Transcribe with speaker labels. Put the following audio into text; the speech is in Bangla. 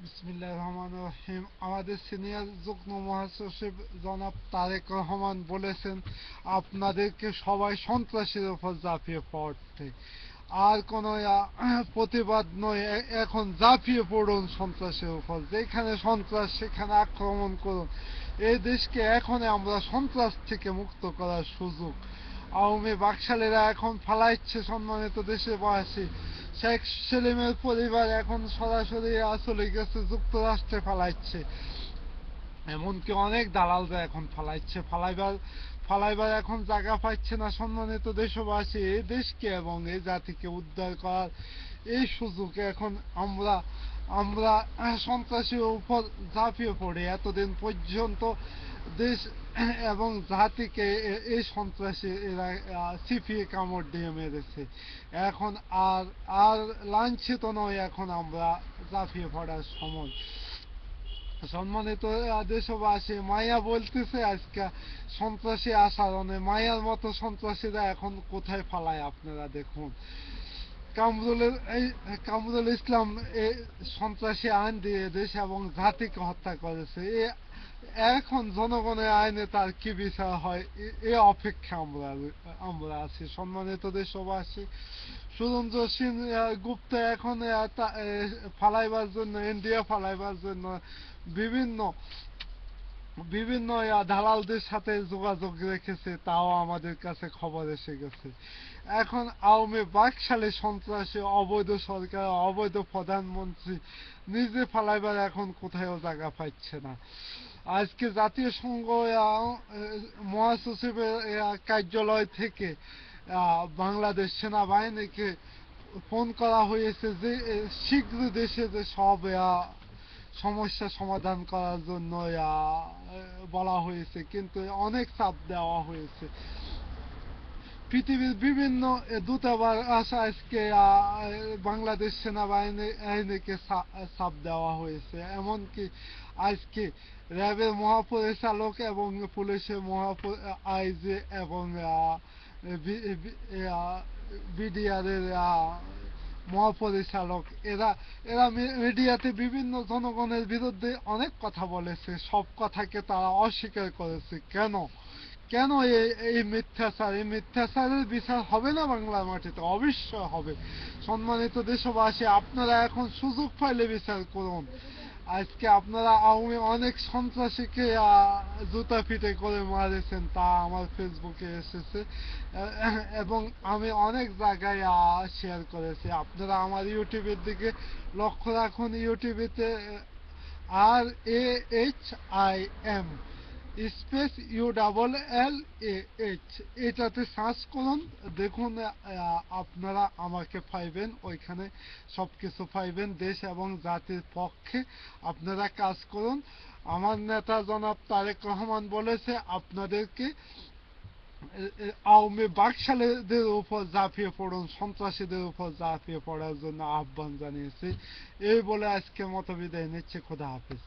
Speaker 1: বিসমিল্লাহির রহমানির রহিম। আমাদের সিনিয়র যুগ্ম মহাসচিব জনাব তারেক রহমান বলেছেন আপনাদেরকে সবাই সন্ত্রাসীর উপর ঝাঁপিয়ে পড়তে। আর কোনো প্রতিবাদ নয়, এখন ঝাঁপিয়ে পড়ুন সন্ত্রাসের উপর। যেখানে সন্ত্রাস সেখানে আক্রমণ করুন। এই দেশকে এখন আমরা সন্ত্রাস থেকে মুক্ত করার সুযোগ। আওয়ামী বাকশালীরা এখন ফালাইচ্ছে সম্মানিত দেশবাসী। শেখ সেলিমের পরিবার এখন সরাসরি চলে গেছে যুক্তরাষ্ট্রে ফালাইচ্ছে। এমনকি অনেক দালালরা এখন ফালাইবার এখন জায়গা পাচ্ছে না। সম্মানিত দেশবাসী, এই দেশকে এবং এই জাতিকে উদ্ধার করার এই সুযোগে এখন আমরা আমরা সন্ত্রাসীর উপর ঝাঁপিয়ে পড়ি। এতদিন পর্যন্ত দেশ এবং জাতিকে এই সন্ত্রাসী এরা চিপিয়ে কামড় দিয়ে মেরেছে। এখন আর আর লাঞ্ছিত নয়, এখন আমরা ঝাঁপিয়ে পড়ার সময়। সম্মানিত দেশবাসী, মায়া বলতেছে আজকে সন্ত্রাসী আচরণে, মায়ার মতো সন্ত্রাসীরা এখন কোথায় ফালায় আপনারা দেখুন। কামরুল ইসলাম সন্ত্রাসী আইন দিয়ে দেশ এবং জাতিকে হত্যা করেছে। এখন জনগণের আইনে তার কি বিচার হয় এ অপেক্ষা আমরা আছি। সম্মানিত দেশবাসী, সুরেন্দ্র সিং গুপ্তা এখন ফালাইবার জন্য, ইন্ডিয়া ফালাইবার জন্য বিভিন্ন বিভিন্ন দালালদের সাথে যোগাযোগ রেখেছে, তাও আমাদের কাছে খবর এসে গেছে। এখন আওয়ামী বাকশালী সন্ত্রাসী অবৈধ সরকার, অবৈধ প্রধানমন্ত্রী নিজে ফালাইবার এখন কোথাও জায়গা পাচ্ছে না। আজকে জাতীয় সংঘ মহাসচিবের কার্যালয় থেকে বাংলাদেশ সেনাবাহিনীকে ফোন করা হয়েছে যে শীঘ্র দেশে যে সব সমস্যা সমাধান করার জন্য বলা হয়েছে, কিন্তু অনেক চাপ দেওয়া হয়েছে। পৃথিবীর বিভিন্ন দূতাবাস আজকে বাংলাদেশ সেনাবাহিনীকে চাপ দেওয়া হয়েছে। এমনকি আজকে র্যাবের মহাপরিচালক এবং পুলিশের আইজি এবং বিডিআর এর মহাপরিচালক এরা এরা মিডিয়াতে বিভিন্ন জনগণের বিরুদ্ধে অনেক কথা বলেছে। সব কথাকে তারা অস্বীকার করেছে। কেন কেন এই মিথ্যাচারের বিচার হবে না বাংলার মাটিতে? অবশ্যই হবে। সম্মানিত দেশবাসী, আপনারা এখন সুযোগ পাইলে বিচার করুন। আজকে আপনারা আওয়ামী অনেক সন্ত্রাসীকে জুতা পিটে করে মারেছেন, তা আমার ফেসবুকে এসেছে এবং আমি অনেক জায়গায় শেয়ার করেছি। আপনারা আমার ইউটিউবের দিকে লক্ষ্য রাখুন। ইউটিউবেতে RAHIM স্পেস ULLAH এটাতে সার্চ করুন, দেখুন। আপনারা আমাকে পাইবেন, ওইখানে সবকিছু পাইবেন। দেশ এবং জাতির পক্ষে আপনারা কাজ করুন। আমার নেতা জনাব তারেক রহমান বলেছে আপনাদেরকে আওয়ামী বাকশালীদের উপর ঝাঁপিয়ে পড়ুন, সন্ত্রাসীদের উপর ঝাঁপিয়ে পড়ার জন্য আহ্বান জানিয়েছে। এই বলে আজকে মতো বিদায় নিচ্ছে। খোদা হাফেজ।